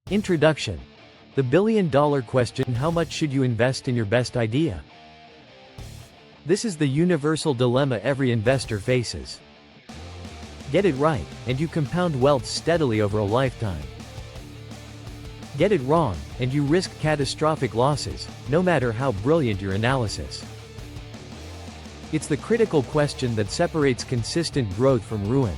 Introduction. The billion-dollar question: how much should you invest in your best idea? This is the universal dilemma every investor faces. Get it right, and you compound wealth steadily over a lifetime. Get it wrong, and you risk catastrophic losses, no matter how brilliant your analysis. It's the critical question that separates consistent growth from ruin.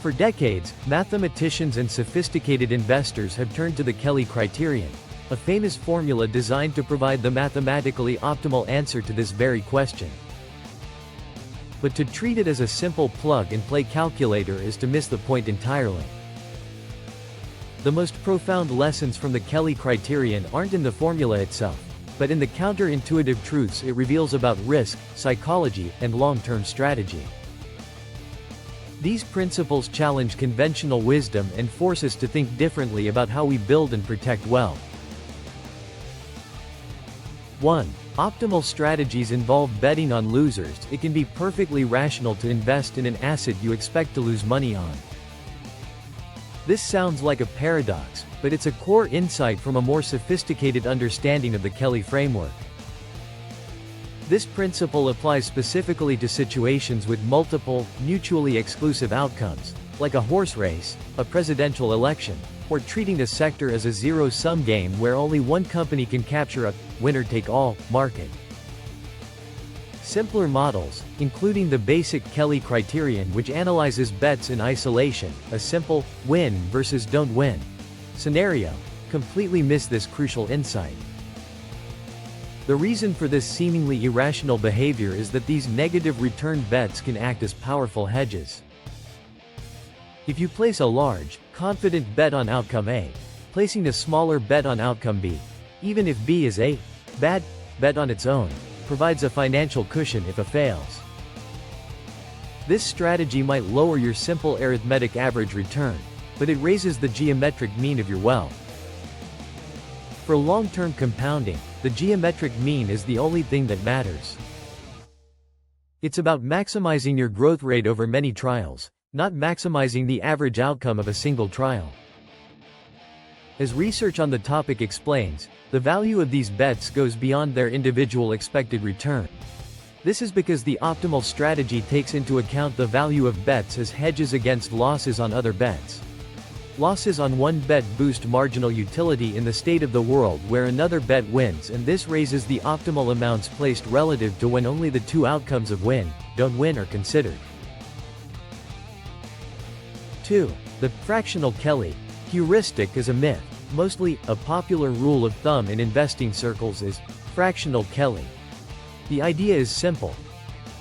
For decades, mathematicians and sophisticated investors have turned to the Kelly Criterion, a famous formula designed to provide the mathematically optimal answer to this very question. But to treat it as a simple plug-and-play calculator is to miss the point entirely. The most profound lessons from the Kelly Criterion aren't in the formula itself, but in the counterintuitive truths it reveals about risk, psychology, and long-term strategy. These principles challenge conventional wisdom and force us to think differently about how we build and protect wealth. 1. Optimal strategies involve betting on losers. It can be perfectly rational to invest in an asset you expect to lose money on. This sounds like a paradox, but it's a core insight from a more sophisticated understanding of the Kelly framework. This principle applies specifically to situations with multiple, mutually exclusive outcomes, like a horse race, a presidential election, or treating a sector as a zero-sum game where only one company can capture a winner-take-all market. Simpler models, including the basic Kelly Criterion, which analyzes bets in isolation, a simple win versus don't win scenario, completely miss this crucial insight. The reason for this seemingly irrational behavior is that these negative return bets can act as powerful hedges. If you place a large, confident bet on outcome A, placing a smaller bet on outcome B, even if B is a bad bet on its own, provides a financial cushion if A fails. This strategy might lower your simple arithmetic average return, but it raises the geometric mean of your wealth. For long-term compounding, the geometric mean is the only thing that matters. It's about maximizing your growth rate over many trials, not maximizing the average outcome of a single trial. As research on the topic explains, the value of these bets goes beyond their individual expected return. This is because the optimal strategy takes into account the value of bets as hedges against losses on other bets. Losses on one bet boost marginal utility in the state of the world where another bet wins, and this raises the optimal amounts placed relative to when only the two outcomes of win, don't win are considered. 2. The fractional Kelly heuristic is a myth. Mostly, a popular rule of thumb in investing circles is fractional Kelly. The idea is simple.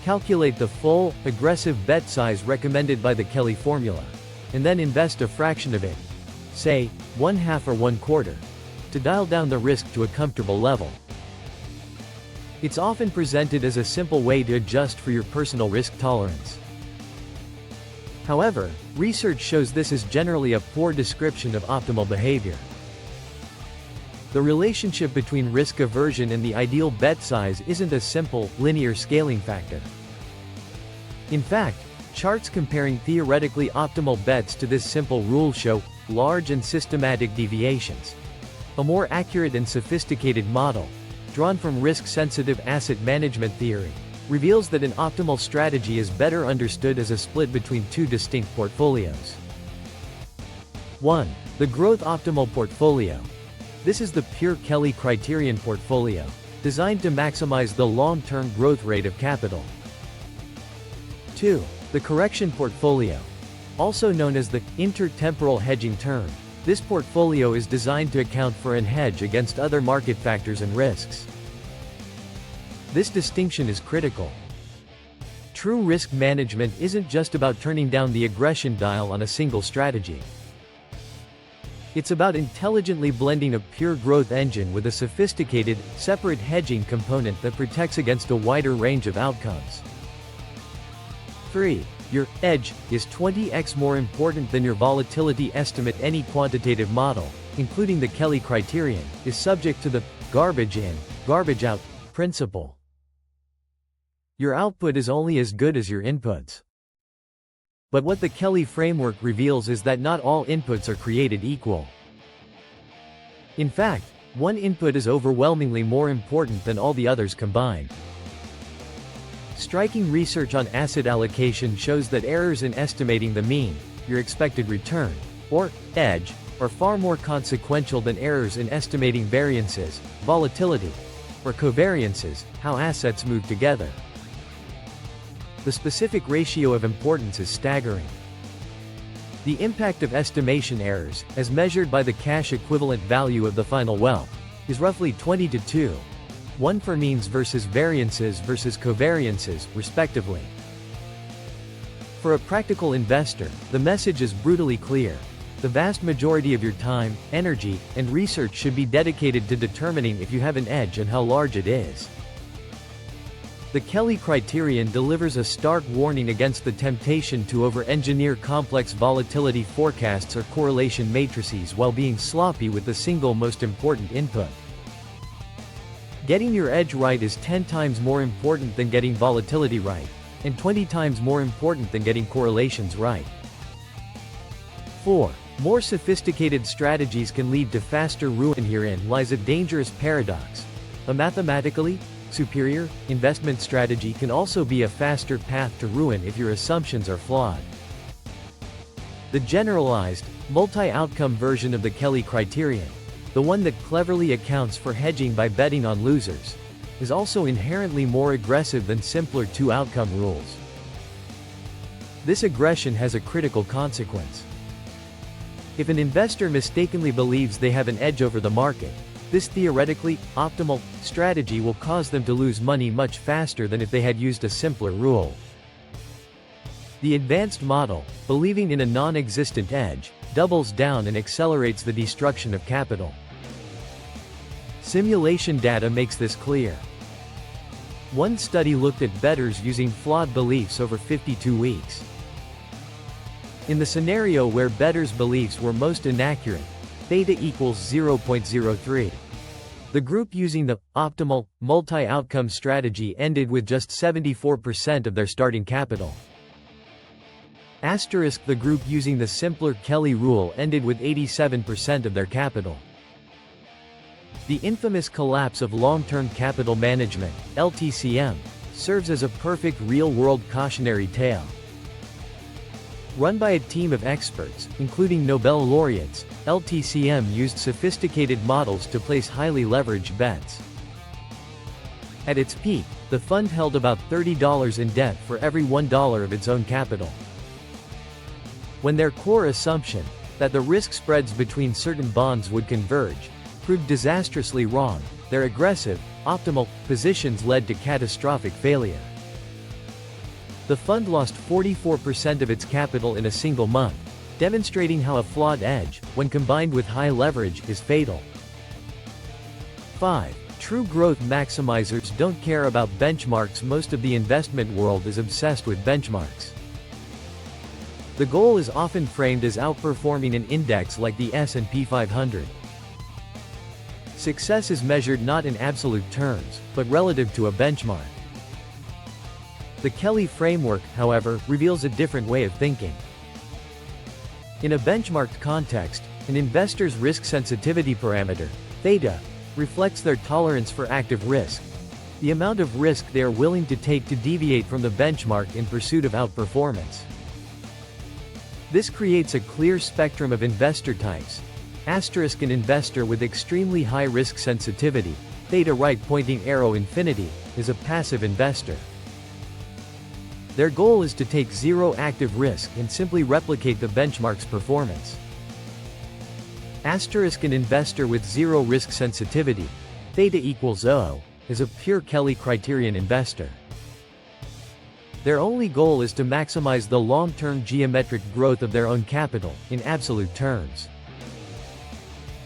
Calculate the full, aggressive bet size recommended by the Kelly formula, and then invest a fraction of it, say, 1/2 or 1/4, to dial down the risk to a comfortable level. It's often presented as a simple way to adjust for your personal risk tolerance. However, research shows this is generally a poor description of optimal behavior. The relationship between risk aversion and the ideal bet size isn't a simple, linear scaling factor. In fact, charts comparing theoretically optimal bets to this simple rule show large and systematic deviations. A more accurate and sophisticated model, drawn from risk-sensitive asset management theory, reveals that an optimal strategy is better understood as a split between two distinct portfolios. 1. The growth optimal portfolio. This is the pure Kelly Criterion portfolio, designed to maximize the long-term growth rate of capital. 2. The correction portfolio. Also known as the intertemporal hedging term, this portfolio is designed to account for and hedge against other market factors and risks. This distinction is critical. True risk management isn't just about turning down the aggression dial on a single strategy. It's about intelligently blending a pure growth engine with a sophisticated, separate hedging component that protects against a wider range of outcomes. 3. Your edge is 20x more important than your volatility estimate. Any quantitative model, including the Kelly Criterion, is subject to the garbage in, garbage out principle. Your output is only as good as your inputs. But what the Kelly framework reveals is that not all inputs are created equal. In fact, one input is overwhelmingly more important than all the others combined. Striking research on asset allocation shows that errors in estimating the mean, your expected return, or edge, are far more consequential than errors in estimating variances, volatility, or covariances, how assets move together. The specific ratio of importance is staggering. The impact of estimation errors, as measured by the cash equivalent value of the final wealth, is roughly 20 to 2. 1 for means versus variances versus covariances, respectively. For a practical investor, the message is brutally clear. The vast majority of your time, energy, and research should be dedicated to determining if you have an edge and how large it is. The Kelly criterion delivers a stark warning against the temptation to over-engineer complex volatility forecasts or correlation matrices while being sloppy with the single most important input. Getting your edge right is 10 times more important than getting volatility right, and 20 times more important than getting correlations right. 4. More sophisticated strategies can lead to faster ruin. Herein lies a dangerous paradox. A mathematically superior investment strategy can also be a faster path to ruin if your assumptions are flawed. The generalized, multi-outcome version of the Kelly criterion, the one that cleverly accounts for hedging by betting on losers, is also inherently more aggressive than simpler two-outcome rules. This aggression has a critical consequence. If an investor mistakenly believes they have an edge over the market, this theoretically optimal strategy will cause them to lose money much faster than if they had used a simpler rule. The advanced model, believing in a non-existent edge, doubles down and accelerates the destruction of capital. Simulation data makes this clear. One study looked at bettors using flawed beliefs over 52 weeks. In the scenario where bettors' beliefs were most inaccurate, theta equals 0.03. The group using the optimal multi-outcome strategy ended with just 74% of their starting capital. Asterisk, the group using the simpler Kelly rule ended with 87% of their capital. The infamous collapse of long-term capital management, LTCM, serves as a perfect real-world cautionary tale. Run by a team of experts, including Nobel laureates, LTCM used sophisticated models to place highly leveraged bets. At its peak, the fund held about $30 in debt for every $1 of its own capital. When their core assumption, that the risk spreads between certain bonds would converge, proved disastrously wrong, their aggressive, optimal positions led to catastrophic failure. The fund lost 44% of its capital in a single month, demonstrating how a flawed edge, when combined with high leverage, is fatal. 5. True growth maximizers don't care about benchmarks. Most of the investment world is obsessed with benchmarks. The goal is often framed as outperforming an index like the S&P 500. Success is measured not in absolute terms, but relative to a benchmark. The Kelly framework, however, reveals a different way of thinking. In a benchmarked context, an investor's risk sensitivity parameter, theta, reflects their tolerance for active risk, the amount of risk they are willing to take to deviate from the benchmark in pursuit of outperformance. This creates a clear spectrum of investor types. Asterisk, an investor with extremely high risk sensitivity, theta right pointing arrow infinity, is a passive investor. Their goal is to take zero active risk and simply replicate the benchmark's performance. Asterisk, an investor with zero risk sensitivity, theta equals 0, is a pure Kelly criterion investor. Their only goal is to maximize the long-term geometric growth of their own capital, in absolute terms.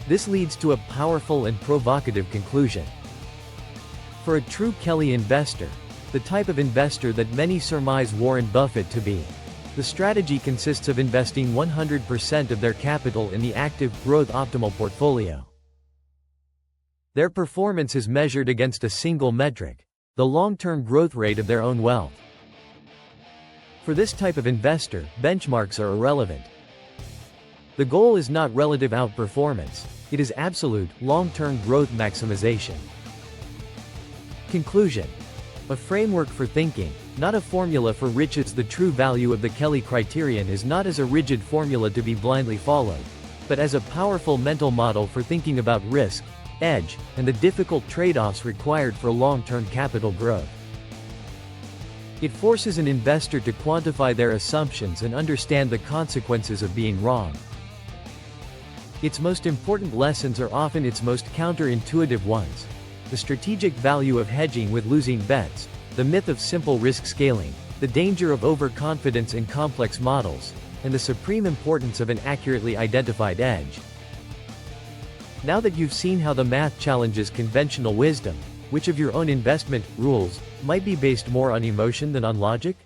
This leads to a powerful and provocative conclusion. For a true Kelly investor, the type of investor that many surmise Warren Buffett to be, the strategy consists of investing 100% of their capital in the active, growth optimal portfolio. Their performance is measured against a single metric, the long-term growth rate of their own wealth. For this type of investor, benchmarks are irrelevant. The goal is not relative outperformance, it is absolute, long-term growth maximization. Conclusion. A framework for thinking, not a formula for riches. The true value of the Kelly criterion is not as a rigid formula to be blindly followed, but as a powerful mental model for thinking about risk, edge, and the difficult trade-offs required for long-term capital growth. It forces an investor to quantify their assumptions and understand the consequences of being wrong. Its most important lessons are often its most counterintuitive ones. The strategic value of hedging with losing bets, the myth of simple risk scaling, the danger of overconfidence in complex models, and the supreme importance of an accurately identified edge. Now that you've seen how the math challenges conventional wisdom, which of your own investment rules might be based more on emotion than on logic?